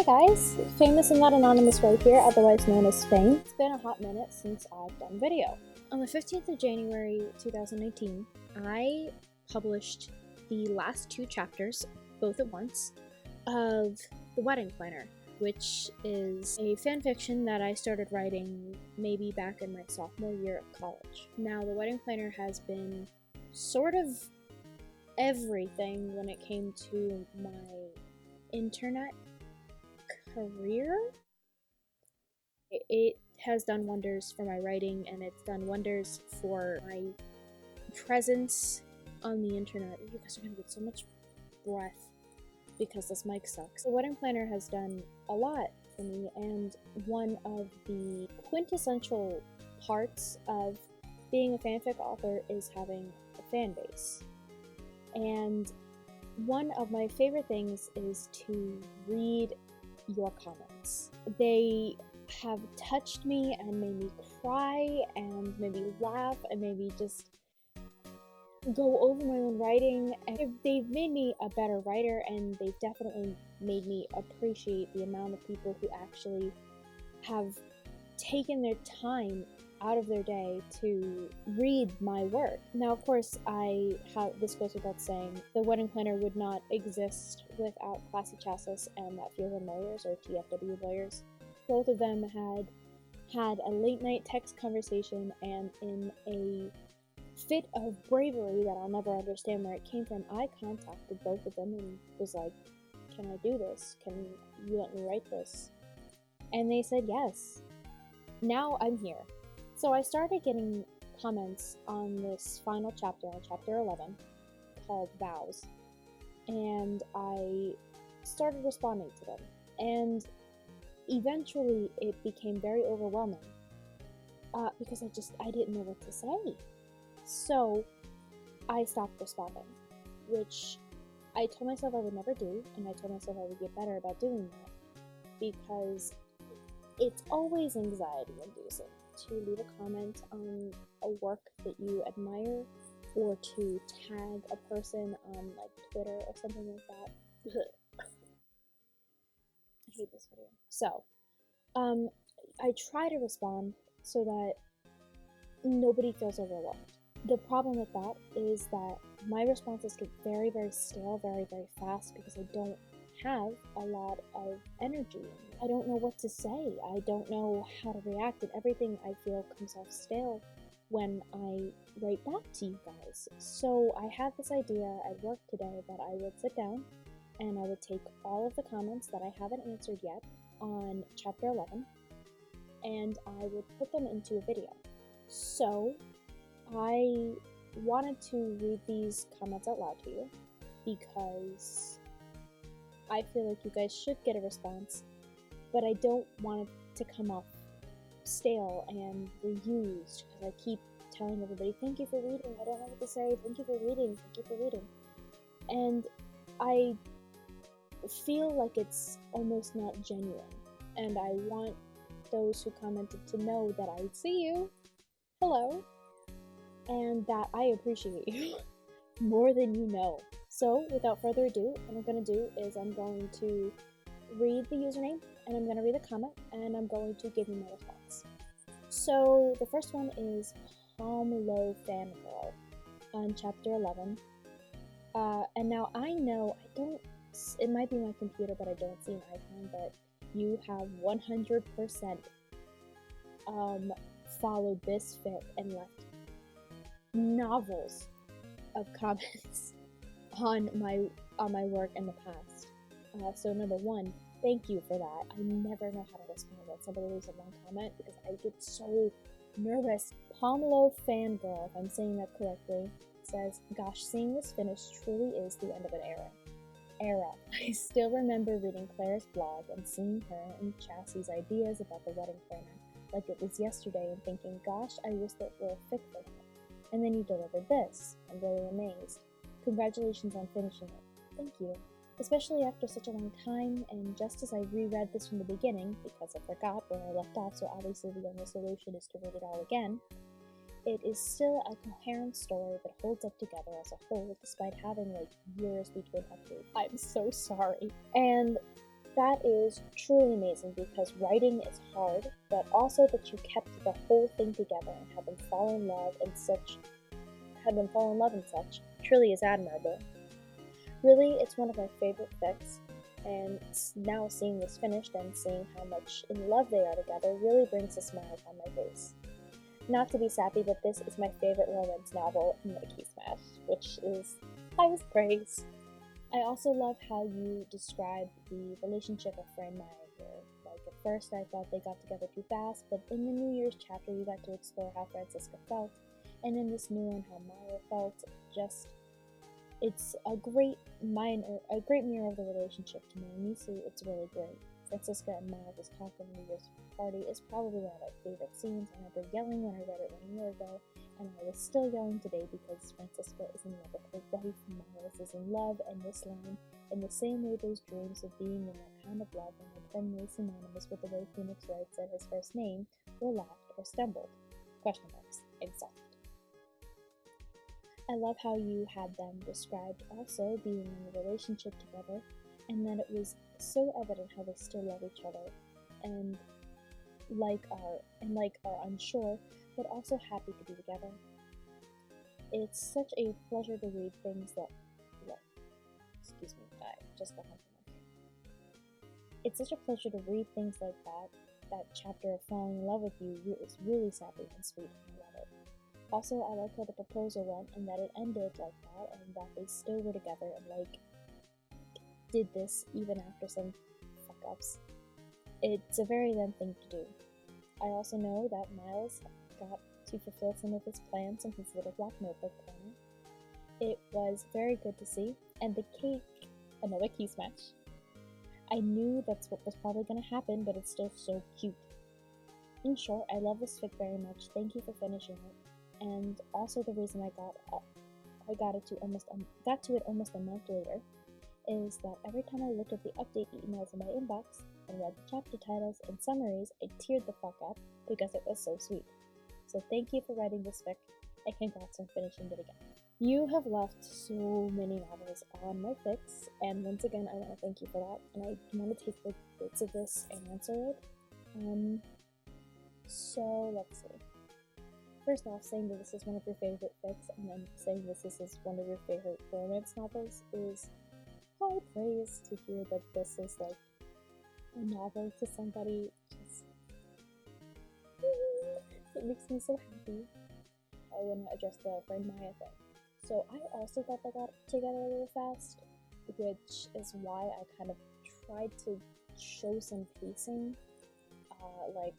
Hey guys, Famous and Not Anonymous right here, otherwise known as Fame. It's been a hot minute since I've done video. On the 15th of January 2019, I published the last two chapters, both at once, of The Wedding Planner, which is a fanfiction that I started writing maybe back in my sophomore year of college. Now, The Wedding Planner has been sort of everything when it came to my internet career. It has done wonders for my writing, and it's done wonders for my presence on the internet. You guys are gonna get so much breath because this mic sucks. The Wedding Planner has done a lot for me, and one of the quintessential parts of being a fanfic author is having a fan base. And one of my favorite things is to read your comments. They have touched me and made me cry and made me laugh and made me just go over my own writing. And they've made me a better writer, and they've definitely made me appreciate the amount of people who actually have taken their time out of their day to read my work. Now, of course, this goes without saying, The Wedding Planner would not exist without Classy Chassis and That Field and Lawyers, or TFW Lawyers. Both of them had a late night text conversation, and in a fit of bravery that I'll never understand where it came from, I contacted both of them and was like, can I do this? Can you let me write this? And they said yes. Now I'm here. So I started getting comments on this final chapter, on chapter 11, called Vows, and I started responding to them, and eventually it became very overwhelming, because I didn't know what to say. So I stopped responding, which I told myself I would never do, and I told myself I would get better about doing that, because it's always anxiety-inducing to leave a comment on a work that you admire, or to tag a person on like Twitter or something like that. I hate this video. So, I try to respond so that nobody feels overwhelmed. The problem with that is that my responses get very, very stale very, very fast because I don't have a lot of energy. I don't know what to say. I don't know how to react, and everything I feel comes off stale when I write back to you guys. So I had this idea at work today that I would sit down and I would take all of the comments that I haven't answered yet on chapter 11, and I would put them into a video. So I wanted to read these comments out loud to you because I feel like you guys should get a response, but I don't want it to come off stale and reused, because I keep telling everybody, thank you for reading, I don't know what to say, thank you for reading, thank you for reading. And I feel like it's almost not genuine, and I want those who commented to know that I see you, hello, and that I appreciate you more than you know. So, without further ado, what I'm going to do is I'm going to read the username, and I'm going to read the comment, and I'm going to give you my response. So, the first one is Pomelo Fangirl on chapter 11. And now I know, it might be my computer, but I don't see an icon, but you have 100% followed this fit and left novels of comments on my work in the past. So number one, thank you for that. I never know how to respond when somebody leaves a long comment because I get so nervous. Pomelo Fangirl, if I'm saying that correctly, says, gosh, seeing this finished truly is the end of an era. I still remember reading Claire's blog and seeing her and Chassie's ideas about the wedding planner like it was yesterday, and thinking, gosh, I wish that were a fic for that. And then you delivered this. I'm really amazed. Congratulations on finishing it. Thank you. Especially after such a long time, and just as I reread this from the beginning, because I forgot where I left off, so obviously the only solution is to read it all again, it is still a coherent story that holds up together as a whole, despite having like years between updates. I'm so sorry. And That is truly amazing because writing is hard, but also that you kept the whole thing together and had them fall in love and such truly is admirable. Really, it's one of my favorite fics, and now seeing this finished and seeing how much in love they are together really brings a smile on my face. Not to be sappy, but this is my favorite romance novel in Mickey Smash, which is highest praise. I also love how you describe the relationship of Fran and Maya here. Like, at first I thought they got together too fast, but in the New Year's chapter you got to explore how Francisca felt, and in this new one how Maya felt. It's a great mirror of the relationship to me, and you see it's really great. Francisca and Miles' talk in the New Year's party is probably one of my favorite scenes. I remember yelling when I read it 1 year ago, and I was still yelling today because Francisca is in love with her wife, Miles is in love, and this line, in the same way those dreams of being in that kind of love and are permanently synonymous with the way Phoenix Wright said his first name, were laughed or stumbled. Question marks. Exact. I love how you had them described also being in a relationship together, and that it was so evident how they still love each other, and are unsure, but also happy to be together. It's such a pleasure to read things that, well, excuse me, I just got something. It's such a pleasure to read things like that. That chapter of falling in love with you is really sappy and sweet, and I love it. Also, I like how the proposal went and that it ended like that, and that they still were together and did this even after some fuck-ups. It's a very them thing to do. I also know that Miles got to fulfill some of his plans in his little black notebook planner. It was very good to see, and the cake, another key smash. I knew that's what was probably going to happen, but it's still so cute. In short, I love this fic very much. Thank you for finishing it. And also the reason I got to it almost a month later is that every time I looked at the update emails in my inbox and read the chapter titles and summaries, I teared the fuck up because it was so sweet. So thank you for writing this fic, and congrats on finishing it again. You have left so many novels on my fics, and once again I want to thank you for that, and I want to take bits of this and answer it. So let's see. First off, saying that this is one of your favorite fics, and then saying this is one of your favorite romance novels is high praise. To hear that this is like a novel to somebody, just it makes me so happy. I want to address the friend Maya thing. So I also thought they got together a little fast, which is why I kind of tried to show some pacing, like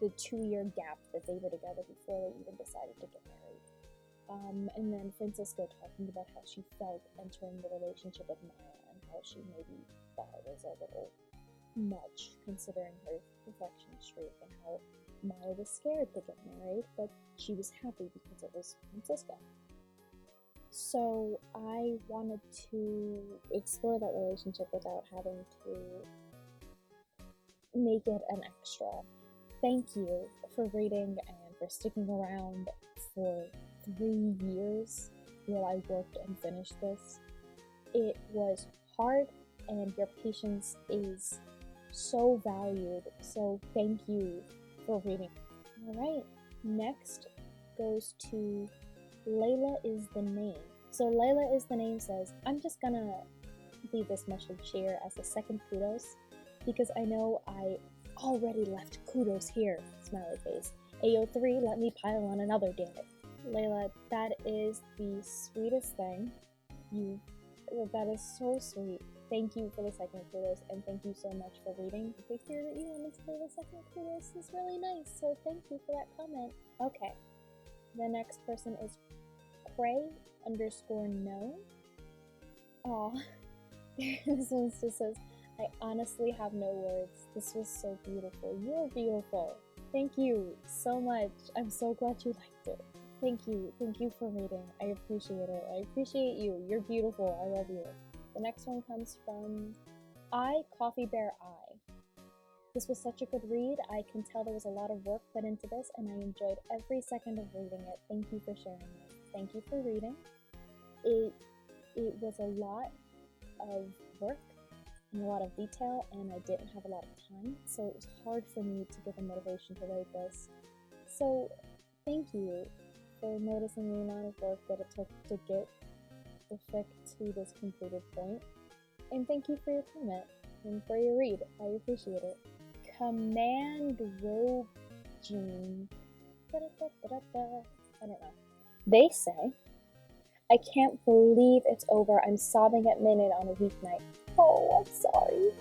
the 2-year gap that they were together before they even decided to get married. And then Francisca talking about how she felt entering the relationship with Maya and how she maybe thought it was a little much considering her perfection streak, and how Maya was scared to get married, but she was happy because it was Francisca. So I wanted to explore that relationship without having to make it an extra. Thank you for reading and for sticking around for 3 years while I worked and finished this. It was hard, and your patience is so valued, so thank you for reading. Alright, next goes to Layla is the Name. So Layla is the Name says, I'm just gonna leave this message here as a second kudos, because I know I already left kudos here, smiley face. AO3, let me pile on another, damn it. Layla, that is the sweetest thing. That is so sweet. Thank you for the second kudos, and thank you so much for reading. To hear that you wanted to leave a second kudos is really nice, so thank you for that comment. Okay, the next person is Cray_no. Aw, this one just says, I honestly have no words. This was so beautiful. You're beautiful. Thank you so much. I'm so glad you liked it. Thank you. Thank you for reading. I appreciate it. I appreciate you. You're beautiful. I love you. The next one comes from Coffee Bear I. This was such a good read. I can tell there was a lot of work put into this, and I enjoyed every second of reading it. Thank you for sharing it. Thank you for reading. It was a lot of work, in a lot of detail, and I didn't have a lot of time, so it was hard for me to get the motivation to write this. So thank you for noticing the amount of work that it took to get the fic to this completed point, and thank you for your comment and for your read. I appreciate it. Command Rogue Gene. I don't know. They say, I can't believe it's over. I'm sobbing at midnight on a weeknight. Oh, I'm sorry.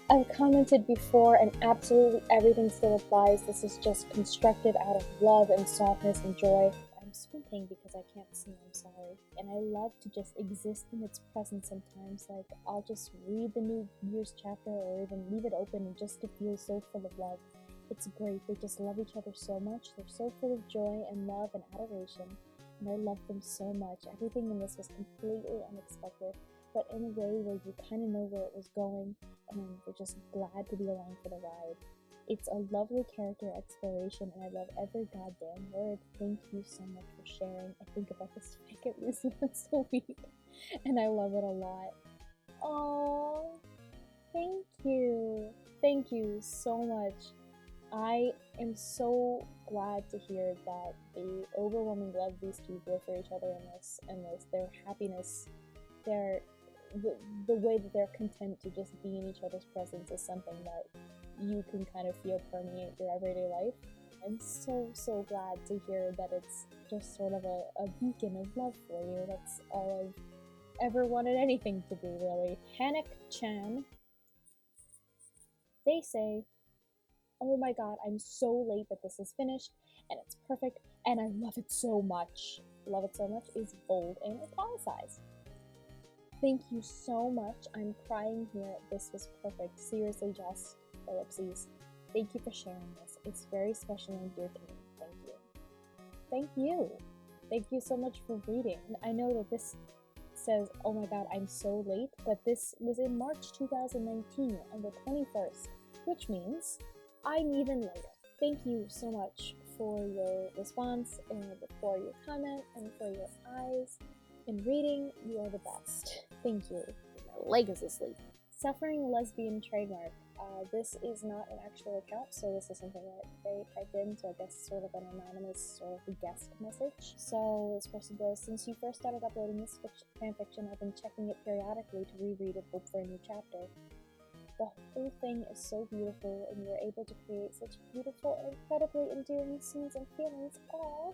I've commented before, and absolutely everything still applies. This is just constructed out of love and softness and joy. I'm squinting because I can't see. I'm sorry. And I love to just exist in its presence sometimes. Like, I'll just read the new year's chapter or even leave it open and just to feel so full of love. It's great. They just love each other so much. They're so full of joy and love and adoration. And I love them so much. Everything in this was completely unexpected, but in a way where you kind of know where it was going, and you're just glad to be along for the ride. It's a lovely character exploration, and I love every goddamn word. Thank you so much for sharing. I think about this fic at least once a week, and I love it a lot. Oh, thank you. Thank you so much. I am so glad to hear that the overwhelming love these two feel for each other in this, and their happiness, the way that they're content to just be in each other's presence is something that you can kind of feel permeate your everyday life. I'm so glad to hear that it's just sort of a beacon of love for you. That's all I've ever wanted anything to be, really. Hanek-chan. They say, oh my god, I'm so late that this is finished, and it's perfect, and I love it so much. Love it so much is bold and italicized. Thank you so much. I'm crying here. This was perfect. Seriously, just ellipses. Thank you for sharing this. It's very special and dear to me. Thank you. Thank you. Thank you so much for reading. I know that this says, oh my god, I'm so late, but this was in March 2019 on the 21st, which means I'm even later. Thank you so much for your response and for your comment and for your eyes in reading. You are the best. Thank you. My leg is asleep. Suffering Lesbian Trademark. This is not an actual account, so this is something that they typed in, so I guess sort of an anonymous sort of guest message. So this person goes, since you first started uploading this fanfiction, I've been checking it periodically to reread and hope for a new chapter. The whole thing is so beautiful, and you were able to create such beautiful and incredibly endearing scenes and feelings. Aww.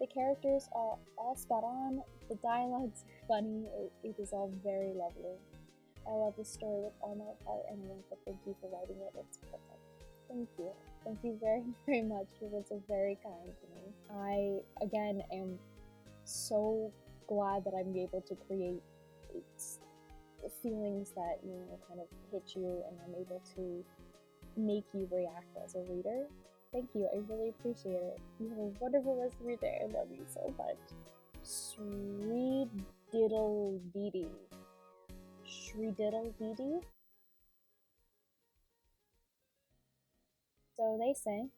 The characters are all spot on, the dialogues are funny, it is all very lovely. I love this story with all my heart, and I want to thank you for writing it. It's perfect. Thank you. Thank you very, very much. You were so very kind to me. I, again, am so glad that I'm able to create feelings that, you know, kind of hit you, and I'm able to make you react as a reader. Thank you. I really appreciate it. You have a wonderful rest of your day. I love you so much. Shreediddle Dee. So they say,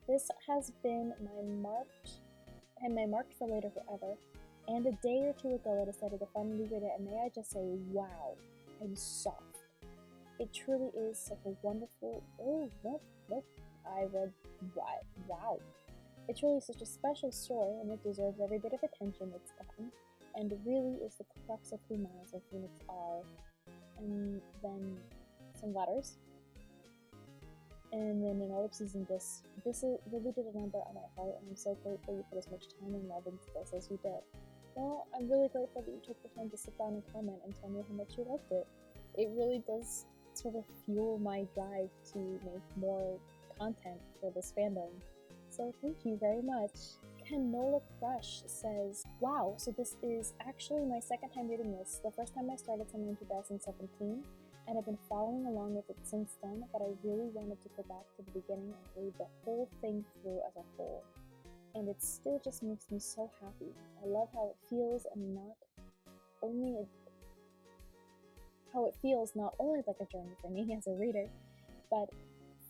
this has been my marked for later forever, and a day or two ago I decided to finally read it, and may I just say, wow, I'm soft. It truly is such a wonderful, I read, wow. It truly is such a special story, and it deserves every bit of attention it's gotten, and really is the crux of who Miles and Phoenix are. And then some letters. And then an ellipses, and this really did a number on my heart, and I'm so grateful you put as much time and love into this as you did. Well, I'm really grateful that you took the time to sit down and comment and tell me how much you loved it. It really does sort of fuel my drive to make more content for this fandom. So thank you very much. Canola Crush says, wow, so this is actually my second time reading this. The first time I started something in 2017, and I've been following along with it since then, but I really wanted to go back to the beginning and read the whole thing through as a whole. And it still just makes me so happy. I love how it feels, and not only like a journey for me as a reader, but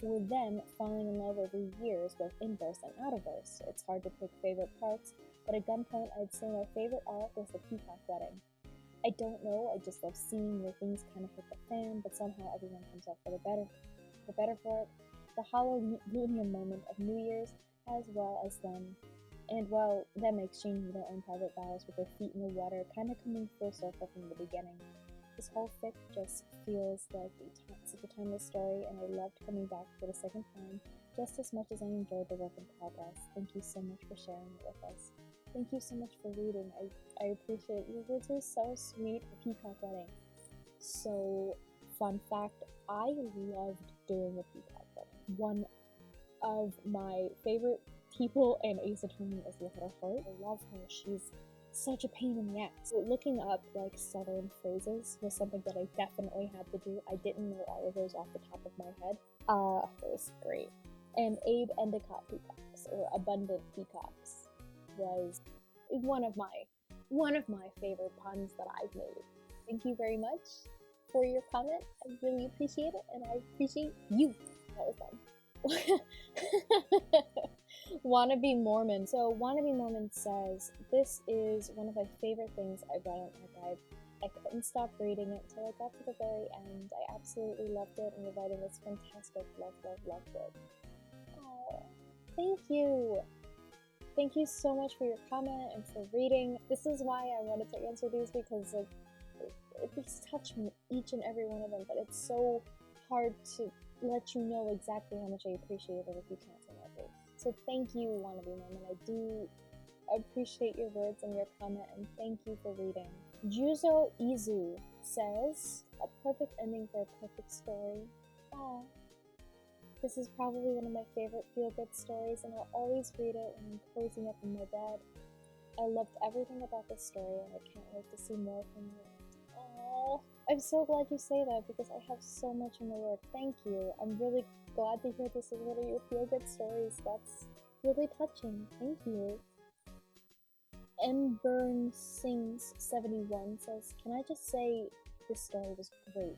for them falling in love over years, both in verse and out of verse. It's hard to pick favorite parts, but at gunpoint I'd say my favorite arc was the Peacock Wedding. I don't know, I just love seeing where things kind of hit the fan, but somehow everyone comes out for the better for it. The Hallelujah moment of New Year's, as well as them, and well, them exchanging their own private vows with their feet in the water, kind of coming full circle from the beginning. This whole fic just feels like such a timeless story, and I loved coming back for the second time just as much as I enjoyed the work in progress. Thank you so much for sharing it with us. Thank you so much for reading. I appreciate your words are so sweet. A peacock wedding. So, fun fact, I loved doing a peacock wedding. One of my favorite people in Ace Attorney is Look at Her. I love her. She's such a pain in the ass. So looking up like southern phrases was something that I definitely had to do. I didn't know all of those off the top of my head. It was great. And Abe Endicott peacocks, or abundant peacocks, was one of my favorite puns that I've made. Thank you very much for your comment. I really appreciate it, and I appreciate you. That was fun. Wannabe Mormon. So Wannabe Mormon says, this is one of my favorite things I've read on Archive. I couldn't stop reading it until I got to the very end. I absolutely loved it, and the writing was fantastic. Loved it. Oh, thank you. Thank you so much for your comment and for reading. This is why I wanted to answer these, because like these touch me, each and every one of them, but it's so hard to let you know exactly how much I appreciate it if you can't say my face. So thank you, Wannabe Mormon. I do appreciate your words and your comment, and thank you for reading. Juzo Izu says, a perfect ending for a perfect story. Aww. This is probably one of my favorite feel-good stories, and I'll always read it when I'm cozying up in my bed. I loved everything about this story, and I can't wait to see more from you. Aww. I'm so glad you say that, because I have so much in the work. Thank you. I'm really glad to hear this is one of your feel-good stories. That's really touching. Thank you. M. Burn Sings 71 says, can I just say this story was great.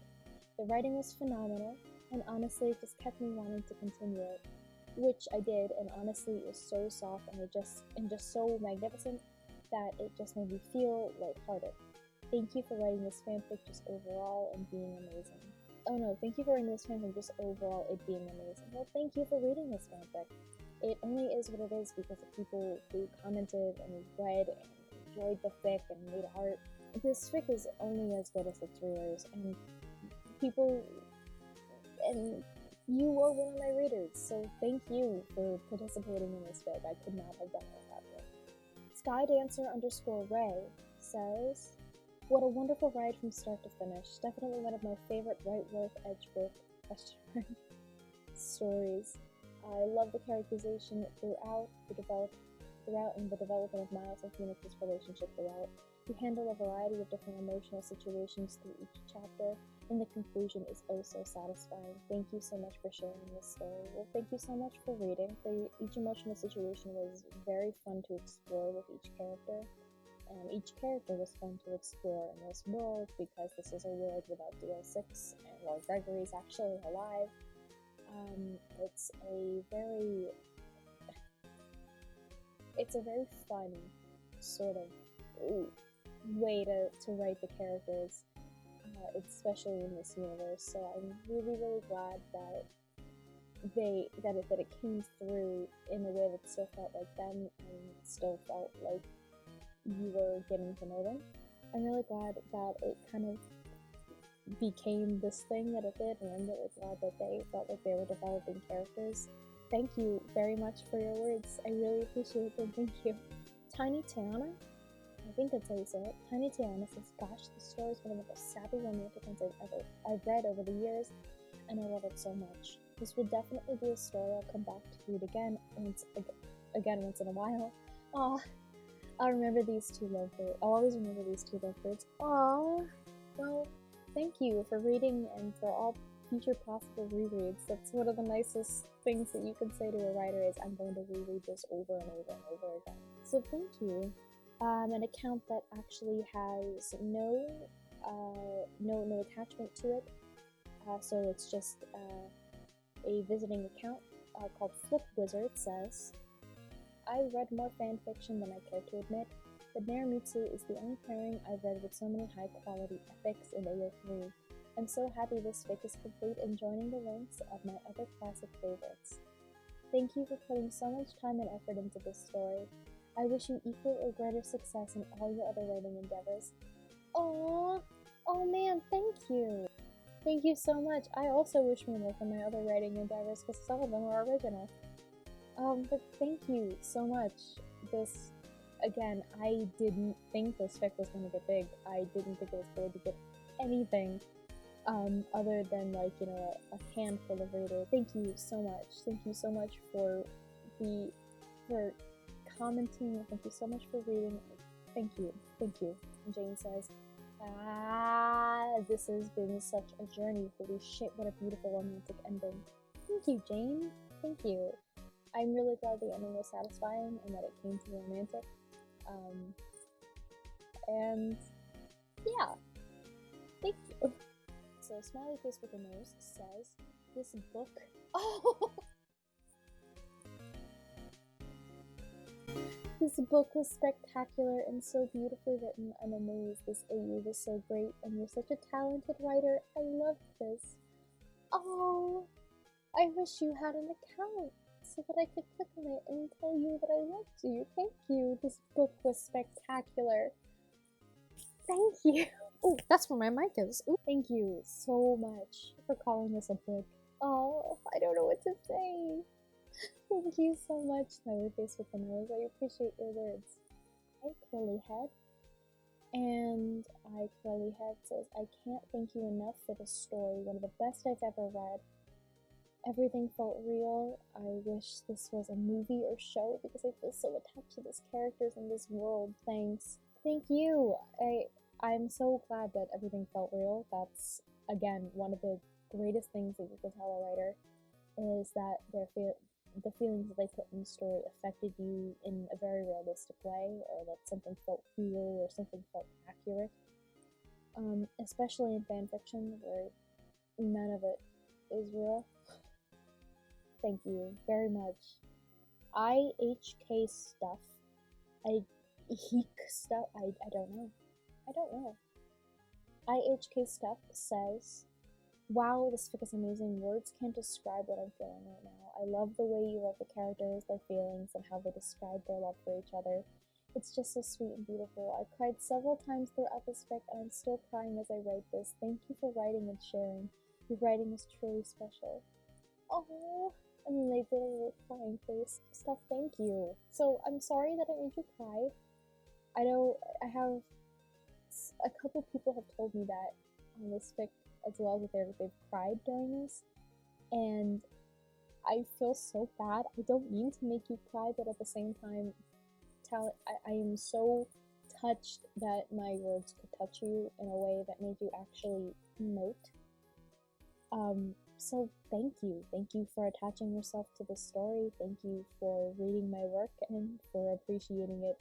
The writing was phenomenal, and honestly it just kept me wanting to continue it, which I did, and honestly it was so soft and just so magnificent that it just made me feel lighthearted. Thank you for writing this fanfic just overall and being amazing. Oh no, thank you for writing this fanfic just overall it being amazing. Well, thank you for reading this fanfic. It only is what it is because of people who commented and read and enjoyed the fic and made art. This fic is only as good as its readers, and people, and you were one of my readers, so thank you for participating in this fic. I could not have done it without you. Skydancer_Ray says, what a wonderful ride from start to finish. Definitely one of my favorite Wrightworth Edgeworth stories. I love the characterization throughout and the development of Miles and Phoenix's relationship throughout. You handle a variety of different emotional situations through each chapter, and the conclusion is oh so satisfying. Thank you so much for sharing this story. Well, thank you so much for reading. Each emotional situation was very fun to explore with each character, and each character was fun to explore in this world, because this is a world without DL6, and while Gregory's actually alive, it's a very fun sort of way to write the characters, especially in this universe. So I'm really glad that it came through in a way that still felt like them and still felt like you were getting to know them. I'm really glad that it kind of became this thing that it did, and I'm really glad that they felt like they were developing characters. Thank you very much for your words. I really appreciate them. Thank you. Tiny Tiana? I think that's how you say it. Tiny Tiana says, gosh, this story is one of the most sappy romantic ones I've read over the years, and I love it so much. This will definitely be a story I'll come back to read again once in a while. Aw, I'll remember these two lovebirds. I'll always remember these two lovebirds. Aw, well, thank you for reading and for all future possible rereads. That's one of the nicest things that you can say to a writer is, I'm going to reread this over and over and over again. So thank you. An account that actually has no attachment to it, so it's just a visiting account called Flip Wizard says, I read more fan fiction than I care to admit. but Naramitsu is the only pairing I've read with so many high-quality epics in AO3. I'm so happy this fic is complete and joining the ranks of my other classic favorites. Thank you for putting so much time and effort into this story. I wish you equal or greater success in all your other writing endeavors. Aww! Oh man, thank you! Thank you so much. I also wish me luck on my other writing endeavors because some of them are original. But thank you so much. This, again, I didn't think this fic was going to get big. I didn't think it was going to get anything other than, like, you know, a handful of readers. Thank you so much. Thank you so much for commenting. Thank you so much for reading. Thank you. Thank you. And Jane says, this has been such a journey. Holy shit, what a beautiful romantic ending. Thank you, Jane. Thank you. I'm really glad the ending was satisfying and that it came to romantic. And yeah, thank you. So Smiley Face with a Nose says, this book... Oh! This book was spectacular and so beautifully written. I'm amazed. This AU was so great and you're such a talented writer. I love this. Oh, I wish you had an account so that I could click on it and tell you that I loved you. Thank you. This book was spectacular. Thank you. Oh, that's where my mic is. Ooh. Thank you so much for calling this a book. Oh, I don't know what to say. Thank you so much, Smiley Face with the Nose. I appreciate your words. Hi, Curly Head. And Curly Head says, I can't thank you enough for this story. One of the best I've ever read. Everything felt real. I wish this was a movie or show because I feel so attached to these characters and this world. Thanks. Thank you. I'm so glad that everything felt real. That's, again, one of the greatest things that you can tell a writer is that the feelings that they put in the story affected you in a very realistic way, or that something felt real or something felt accurate. Especially in fanfiction where none of it is real. Thank you very much. IHK stuff. IHK stuff. I don't know. I don't know. IHK stuff says, wow, this fic is amazing. Words can't describe what I'm feeling right now. I love the way you wrote the characters, their feelings, and how they describe their love for each other. It's just so sweet and beautiful. I cried several times throughout this fic, and I'm still crying as I write this. Thank you for writing and sharing. Your writing is truly special. Oh, and then they did a little crying face. Stuff, thank you. So, I'm sorry that I made you cry. I know I have a couple people have told me that on this fic as well, that they've cried during this, and I feel so bad. I don't mean to make you cry, but at the same time, I am so touched that my words could touch you in a way that made you actually emote. So thank you. Thank you for attaching yourself to the story. Thank you for reading my work and for appreciating it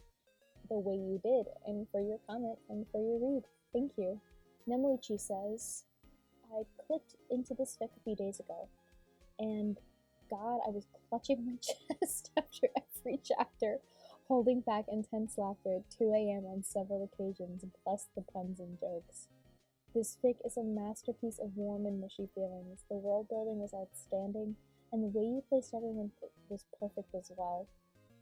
the way you did, and for your comment and for your read. Thank you. Nemoichi says, I clicked into this fic a few days ago, and God, I was clutching my chest after every chapter, holding back intense laughter at 2 a.m. on several occasions, plus the puns and jokes. This fic is a masterpiece of warm and mushy feelings. The world building was outstanding, and the way you placed everyone was perfect as well.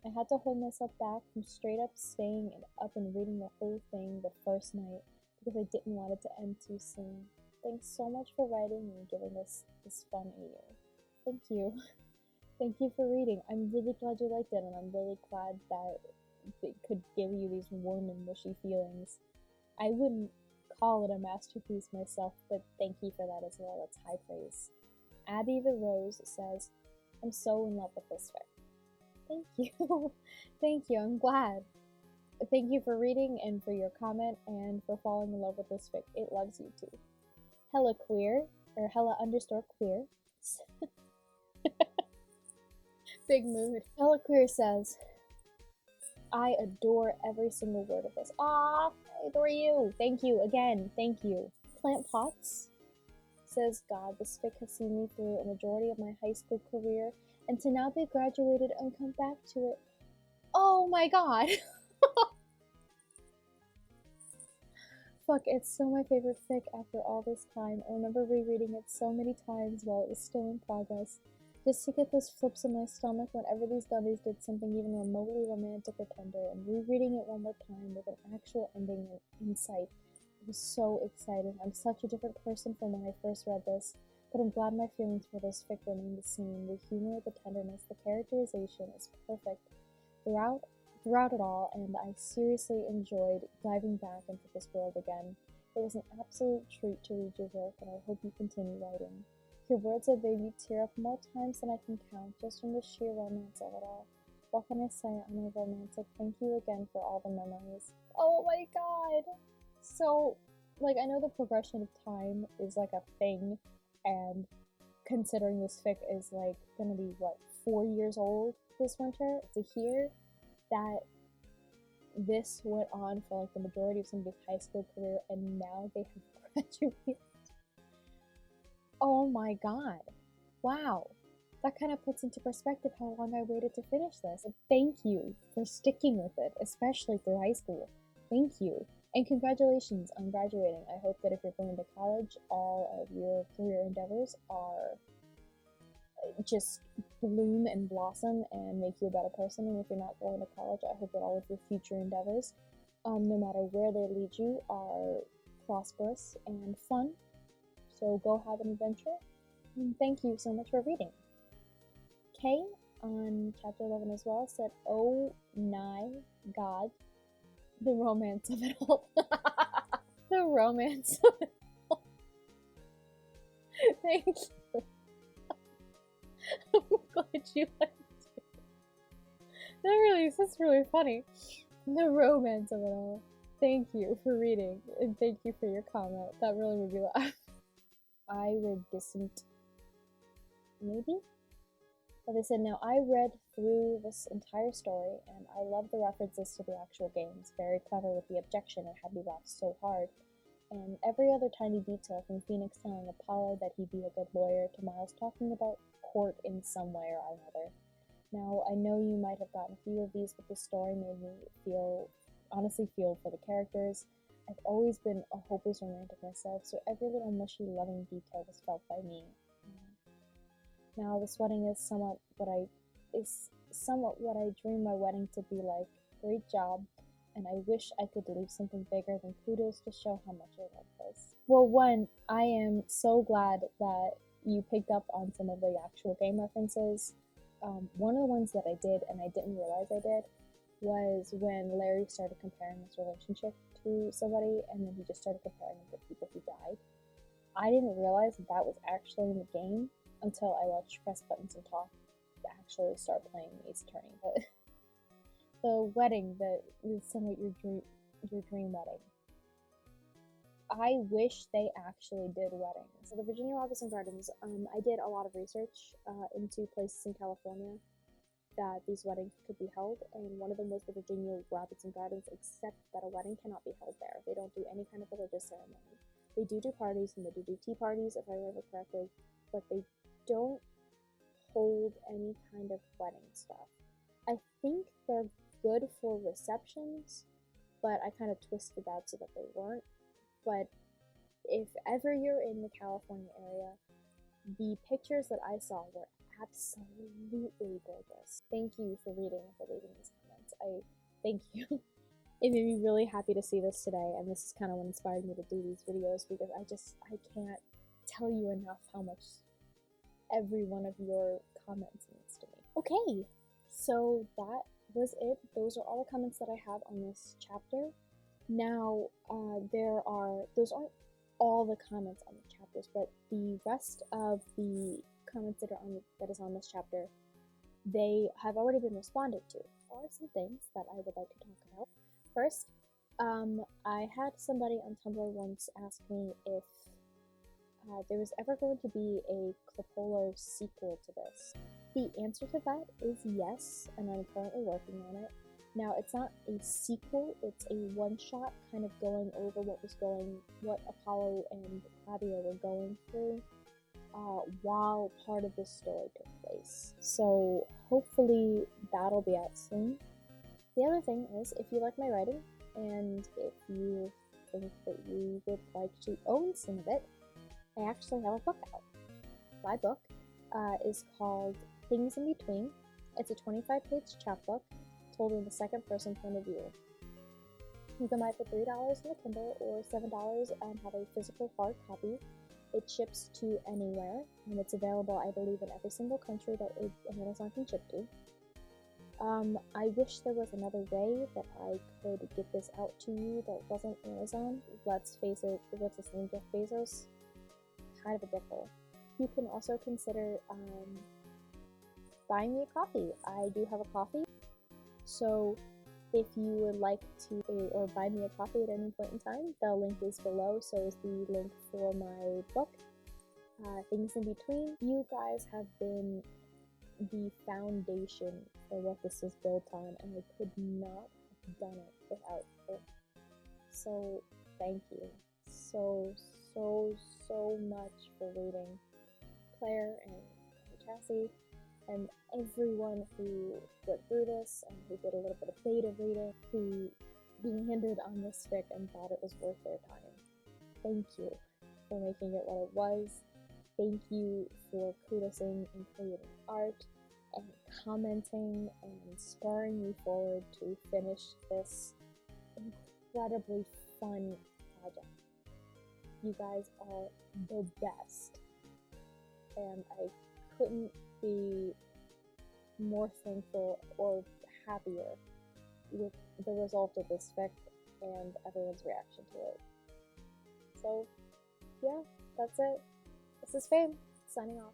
I had to hold myself back from straight up staying up and reading the whole thing the first night because I didn't want it to end too soon. Thanks so much for writing and giving us this fun year. Thank you. Thank you for reading. I'm really glad you liked it, and I'm really glad that it could give you these warm and mushy feelings. I wouldn't call it a masterpiece myself, but thank you for that as well. It's high praise. Abby the Rose says, I'm so in love with this fic. Thank you. Thank you. I'm glad. Thank you for reading and for your comment and for falling in love with this fic. It loves you too. Hella queer, or Hella_queer. Big mood. Hella queer says, I adore every single word of this. Ah, I adore you. Thank you again. Thank you. Plant Pots says, God, this fic has seen me through a majority of my high school career, and to now be graduated and come back to it. Oh my God. Fuck, it's so my favorite fic after all this time. I remember rereading it so many times while it was still in progress, just to get those flips in my stomach whenever these dummies did something even remotely romantic or tender, and rereading it one more time with an actual ending in sight. It was so exciting. I'm such a different person from when I first read this, but I'm glad my feelings for this fic remain the same. The humor, the tenderness, the characterization is perfect throughout it all, and I seriously enjoyed diving back into this world again. It was an absolute treat to read your work, and I hope you continue writing. Your words have made me tear up more times than I can count, just from the sheer romance of it all. What can I say on a romantic thank you again for all the memories? Oh my god! So, like, I know the progression of time is like a thing, and considering this fic is like gonna be what, 4 years old this winter, to hear that this went on for like the majority of somebody's high school career and now they have graduated. Oh my god. Wow. That kind of puts into perspective how long I waited to finish this. And thank you for sticking with it, especially through high school. Thank you. And congratulations on graduating. I hope that if you're going to college, all of your career endeavors are just bloom and blossom and make you a better person. And if you're not going to college, I hope that all of your future endeavors, no matter where they lead you, are prosperous and fun. So go have an adventure. And thank you so much for reading. Kay on chapter 11 as well said, "Oh my god, the romance of it all." The romance of it all. Thank you. I'm glad you liked it. That's really funny. The romance of it all. Thank you for reading, and thank you for your comment. That really made me laugh. I read Distant, maybe? But they said, "Now I read through this entire story, and I love the references to the actual games. Very clever with the objection, it had me laugh so hard. And every other tiny detail, from Phoenix telling Apollo that he'd be a good lawyer to Miles talking about court in some way or another. Now, I know you might have gotten a few of these, but the story made me honestly feel for the characters. I've always been a hopeless romantic myself, so every little mushy, loving detail was felt by me. Now, this wedding is somewhat what I dream my wedding to be like. Great job, and I wish I could leave something bigger than kudos to show how much I love this." Well, one, I am so glad that you picked up on some of the actual game references. One of the ones that I did, and I didn't realize I did, was when Larry started comparing his relationship to somebody, and then he just started comparing him to people who died. I didn't realize that was actually in the game until I watched Press Buttons and Talk to actually start playing Ace Attorney. But the wedding that is somewhat your dream wedding. I wish they actually did weddings. So the Virginia Robinson Gardens, I did a lot of research into places in California that these weddings could be held, and one of them was the Virginia Robinson Gardens, except that a wedding cannot be held there. They don't do any kind of religious ceremony. They do parties, and they do tea parties, if I remember correctly, but they don't hold any kind of wedding stuff. I think they're good for receptions, but I kind of twisted that so that they weren't. But if ever you're in the California area, the pictures that I saw were absolutely gorgeous. Thank you for reading and for leaving these comments. I thank you. It made me really happy to see this today, and this is kind of what inspired me to do these videos, because I can't tell you enough how much every one of your comments means to me. Okay, so that was it. Those are all the comments that I have on this chapter. Now, those aren't all the comments on the chapters, but the rest of the comments that is on this chapter, they have already been responded to. There are some things that I would like to talk about. First, I had somebody on Tumblr once ask me if there was ever going to be a Clopolo sequel to this. The answer to that is yes, and I'm currently working on it. Now, it's not a sequel, it's a one-shot kind of going over what Apollo and Claudia were going through while part of this story took place. So hopefully that'll be out soon. The other thing is, if you like my writing, and if you think that you would like to own some of it, I actually have a book out. My book is called Things in Between. It's a 25-page chapbook told in the second person point of view. You can buy it for $3 on the Kindle or $7 and have a physical hard copy. It ships to anywhere, and it's available, I believe, in every single country that Amazon can ship to. I wish there was another way that I could get this out to you that wasn't Amazon. Let's face it, what's his name, Jeff Bezos? Kind of a dickhole. You can also consider buying me a coffee. I do have a coffee, so if you would like to or buy me a coffee at any point in time, the link is below, so is the link for my book, Things in Between. You guys have been the foundation for what this is built on, and I could not have done it without it. So thank you so much for reading. Claire and Cassie and everyone who went through this and who did a little bit of beta reading, who landed on this fic and thought it was worth their time. Thank you for making it what it was. Thank you for kudosing and creating art and commenting and spurring me forward to finish this incredibly fun project. You guys are the best, and I couldn't be more thankful or happier with the result of this fic and everyone's reaction to it. So yeah, that's it. This is Fame, signing off.